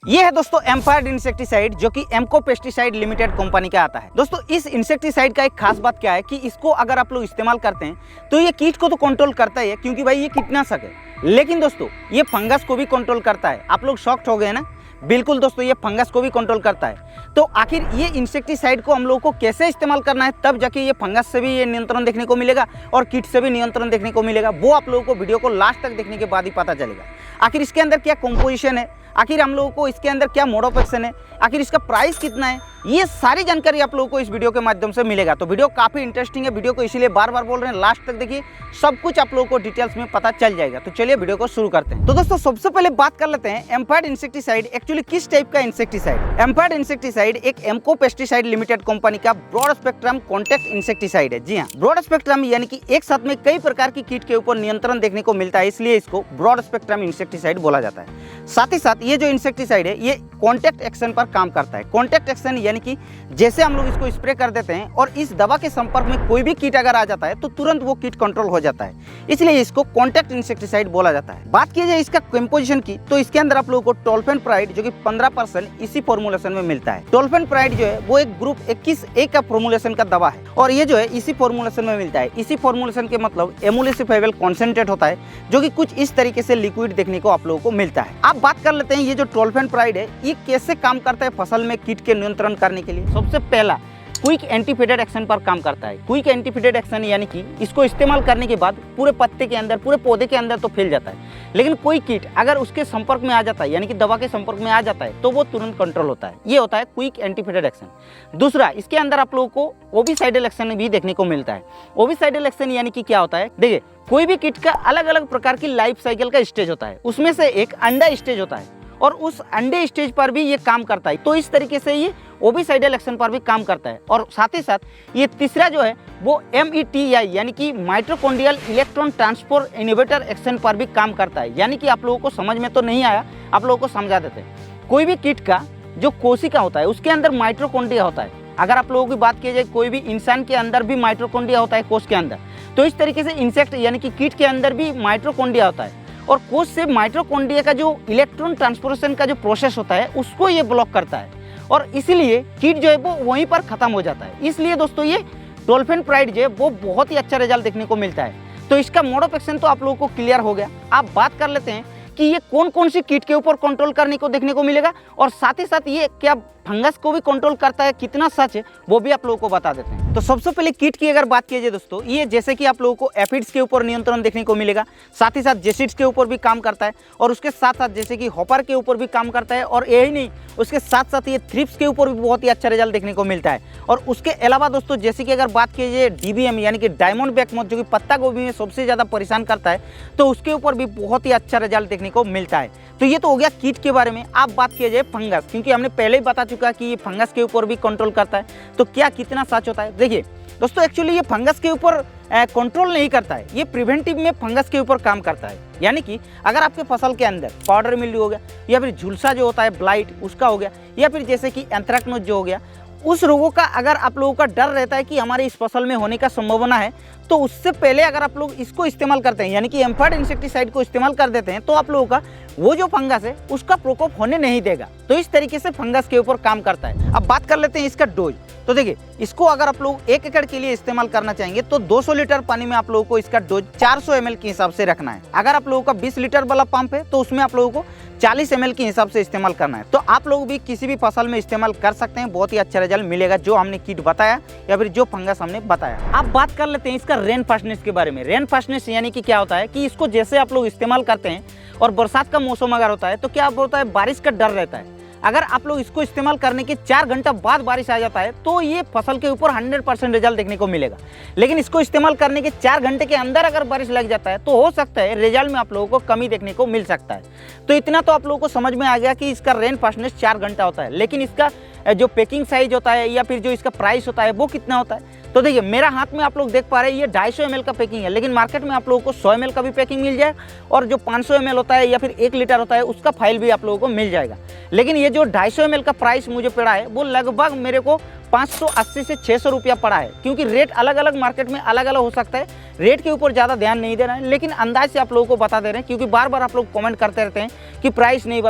ये है दोस्तों एम्पायर इंसेक्टिसाइड, जो कि एमको पेस्टिसाइड लिमिटेड कंपनी का आता है। दोस्तों इस इंसेक्टिसाइड का एक खास बात क्या है कि इसको अगर आप लोग इस्तेमाल करते हैं तो ये कीट को तो कंट्रोल करता ही है, क्योंकि भाई ये कीटनाशक है, लेकिन दोस्तों ये फंगस को भी कंट्रोल करता है। आप लोग शॉक्ड हो गए ना? बिल्कुल दोस्तों, ये फंगस को भी कंट्रोल करता है। तो आखिर ये इंसेक्टिसाइड को हम लोगों को कैसे इस्तेमाल करना है, तब जाके ये फंगस से भी ये नियंत्रण देखने को मिलेगा और कीट से भी नियंत्रण देखने को मिलेगा, वो आप लोगों को वीडियो को लास्ट तक देखने के बाद ही पता चलेगा। आखिर इसके अंदर क्या कंपोजिशन है, आखिर हम लोगों को इसके अंदर क्या मोड ऑफ एक्शन है, आखिर इसका प्राइस कितना है, ये सारी जानकारी आप लोगों को इस वीडियो के माध्यम से मिलेगा। तो वीडियो काफ़ी इंटरेस्टिंग है, वीडियो को इसीलिए बार बार बोल रहे हैं, लास्ट तक देखिए, सब कुछ आप लोगों को डिटेल्स में पता चल जाएगा। तो चलिए वीडियो को शुरू करते हैं। तो दोस्तों सबसे पहले बात कर लेते हैं एम्पायर इंसेक्टिसाइड एक्चुअली किस टाइप का इंसेक्टिसाइड। एम्पायर इंसेक्टिसाइड एक एमको पेस्टिसाइड लिमिटेड कंपनी का ब्रॉड स्पेक्ट्रम कॉन्टैक्ट इंसेक्टिसाइड है। जी हाँ, ब्रॉड स्पेक्ट्रम यानी कि एक साथ में कई प्रकार की कीट के ऊपर नियंत्रण देखने को मिलता है, इसलिए इसको ब्रॉड स्पेक्ट्रम इंसेक्टिसाइड बोला जाता है। साथ ही साथ ये जो इंसेक्टिसाइड है ये कॉन्टैक्ट एक्शन पर काम करता है। कॉन्टैक्ट एक्शन यानी कि जैसे हम लोग इसको स्प्रे कर देते हैं और इस दवा के संपर्क में कोई भी कीट अगर आ जाता है तो तुरंत वो कीट कंट्रोल हो जाता है, इसलिए इसको कॉन्टैक्ट इंसेक्टिसाइड बोला जाता है। बात की जाए इसका कंपोजिशन की, तो इसके अंदर आप लोगों को टोल्फेनप्राइड जो कि 15% इसी फॉर्मुलेशन में मिलता है। टोल्फेनप्राइड जो है वो एक ग्रुप 21A का फॉर्मुलेशन का दवा है और ये जो है इसी फॉर्मुलेशन में मिलता है। इसी फॉर्मुलेशन के मतलब एमुलेसिफेबल कॉन्सेंट्रेट होता है, जो कि कुछ इस तरीके से लिक्विड देखने को आप लोगों को मिलता है। अब बात कर लेते हैं ये जो टोल्फेनप्राइड है ये कैसे काम करता है फसल में कीट के नियंत्रण करने के लिए। सबसे पहला क्विक एंटीफिडेड एक्शन पर काम करता है। क्विक एंटीफिडेड एक्शन यानी कि इसको इस्तेमाल करने के बाद पूरे पत्ते के अंदर, पूरे पौधे के अंदर तो फैल जाता है, लेकिन कोई कीट अगर उसके संपर्क में आ जाता है यानी कि दवा के संपर्क में आ जाता है तो वो तुरंत कंट्रोल होता है। ये होता है क्विक एंटीफिडेड एक्शन। दूसरा, इसके अंदर आप लोगों को ओविसाइडल एक्शन भी देखने को मिलता है। ओविसाइडल एक्शन यानी कि क्या होता है, देखिए कोई भी कीट का अलग अलग प्रकार की लाइफ साइकिल का स्टेज होता है, उसमें से एक अंडा स्टेज होता है और उस अंडे स्टेज पर भी ये काम करता है। तो इस तरीके से ये ओविसाइडल एक्शन पर भी काम करता है। और साथ ही साथ ये तीसरा जो है वो METI यानी कि mitochondrial electron transport inhibitor action पर भी काम करता है। यानी कि आप लोगों को समझ में तो नहीं आया, आप लोगों को समझा देते हैं। कोई भी कीट का जो कोशिका होता है उसके अंदर माइटोकॉन्ड्रिया होता है। अगर आप लोगों की बात की जाए, कोई भी इंसान के अंदर भी माइटोकॉन्ड्रिया होता है कोश के अंदर, तो इस तरीके से इंसेक्ट यानी कि कीट के अंदर भी माइटोकॉन्ड्रिया होता है और कोश से माइटोकॉन्ड्रिया का जो इलेक्ट्रॉन ट्रांसपोर्टेशन का जो प्रोसेस होता है उसको ये ब्लॉक करता है और इसीलिए कीट जो है वो वहीं पर खत्म हो जाता है। इसलिए दोस्तों ये टोल्फेनप्राइड जो है वो बहुत ही अच्छा रिजल्ट देखने को मिलता है। तो इसका मोड ऑफ एक्शन तो आप लोगों को क्लियर हो गया। आप बात कर लेते हैं कि ये कौन कौन सी कीट के ऊपर कंट्रोल करने को देखने को मिलेगा और साथ ही साथ ये क्या फंगस को भी कंट्रोल करता है, कितना सच है वो भी आप लोगों को बता देते हैं। तो सबसे पहले कीट की अगर बात की जाए दोस्तों, ये जैसे कि आप लोगों को एफिड्स के ऊपर नियंत्रण देखने को मिलेगा, साथ ही साथ जेसिड्स के ऊपर भी काम करता है और उसके साथ साथ जैसे कि हॉपर के ऊपर भी काम करता है और यही नहीं, उसके साथ साथ ये थ्रिप्स के ऊपर भी बहुत ही अच्छा रिजल्ट देखने को मिलता है। और उसके अलावा दोस्तों जैसे कि अगर बात की जाए DBM यानी कि डायमंड बैक मोथ, जो कि पत्ता गोभी में सबसे ज़्यादा परेशान करता है, तो उसके ऊपर भी बहुत ही अच्छा रिजल्ट देखने को मिलता है। तो ये तो हो गया कीट के बारे में। आप बात किया जाए फंगस, क्योंकि हमने पहले ही बता चुका कि ये फंगस के ऊपर भी कंट्रोल करता है, तो क्या कितना सच होता है। देखिए दोस्तों एक्चुअली ये फंगस के ऊपर कंट्रोल नहीं करता है, ये प्रिवेंटिव में फंगस के ऊपर काम करता है। यानी कि अगर आपके फसल के अंदर पाउडर मिल्ड्यू हो गया या फिर झुलसा जो होता है ब्लाइट उसका हो गया या फिर जैसे कि एंथ्रेक्नोज जो हो गया, उस रोगों का अगर आप लोगों का डर रहता है कि हमारे इस फसल में होने का संभावना है, तो उससे पहले अगर आप लोग इसको इस्तेमाल करते हैं यानी कि एम्पायर इंसेक्टिसाइड को इस्तेमाल कर देते हैं, तो आप लोगों का वो जो फंगस है उसका प्रकोप होने नहीं देगा। तो इस तरीके से फंगस के ऊपर काम करता है। अब बात कर लेते हैं इसका डोज। तो देखिए इसको अगर आप लोग 1 एकड़ के लिए इस्तेमाल करना चाहेंगे तो 200 लीटर पानी में आप लोगों को इसका डोज 400 ml के हिसाब से रखना है। अगर आप लोगों का 20 लीटर वाला पंप है तो उसमें आप लोगों को 40 ml के हिसाब से इस्तेमाल करना है। तो आप लोग भी किसी भी फसल में इस्तेमाल कर सकते हैं, बहुत ही अच्छा रिजल्ट मिलेगा जो हमने कीट बताया या फिर जो फंगस हमने बताया। अब बात कर लेते हैं इसका रेन फास्टनेस के बारे में। रेन फास्टनेस यानी कि क्या होता है कि इसको जैसे आप लोग इस्तेमाल करते हैं और बरसात का मौसम अगर होता है तो क्या होता है, बारिश का डर रहता है। अगर आप लोग इसको इस्तेमाल करने के 4 घंटा बाद बारिश आ जाता है तो ये फसल के ऊपर 100% रिजल्ट देखने को मिलेगा। लेकिन इसको इस्तेमाल करने के 4 घंटे के अंदर अगर बारिश लग जाता है तो हो सकता है रिजल्ट में आप लोगों को कमी देखने को मिल सकता है। तो इतना तो आप लोगों को समझ में आ गया कि इसका रेन फास्टनेस 4 घंटा होता है, लेकिन इसका जो पैकिंग साइज होता है या फिर जो इसका प्राइस होता है वो कितना होता है। तो देखिए मेरा हाथ में आप लोग देख पा रहे हैं ये 250 ml का पैकिंग है, लेकिन मार्केट में आप लोगों को 100 ml का भी पैकिंग मिल जाए और जो 500 ml होता है या फिर 1 लीटर होता है उसका फाइल भी आप लोगों को मिल जाएगा। लेकिन ये जो 250 ml का प्राइस मुझे पड़ा है वो लगभग मेरे को 580 से 600 रुपया पड़ा है, क्योंकि रेट अलग अलग मार्केट में अलग अलग हो सकता है। रेट के ऊपर ज़्यादा ध्यान नहीं दे रहे हैं, लेकिन अंदाज से आप लोगों को बता दे रहे हैं, क्योंकि बार बार आप लोग कमेंट करते रहते हैं कि प्राइस नहीं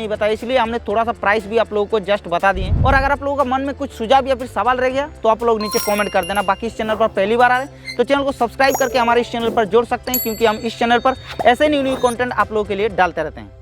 बताया, इसलिए हमने थोड़ा सा प्राइस भी आप लोगों को जस्ट बता दिए। और अगर आप लोगों का मन में कुछ सुझाव या फिर सवाल रह गया तो आप लोग नीचे कमेंट कर देना। बाकी इस चैनल पर पहली बार आ रहे हैं तो चैनल को सब्सक्राइब करके हमारे इस चैनल पर जोड़ सकते हैं, क्योंकि हम इस चैनल पर ऐसे न्यू कंटेंट आप लोगों के लिए डालते रहते हैं।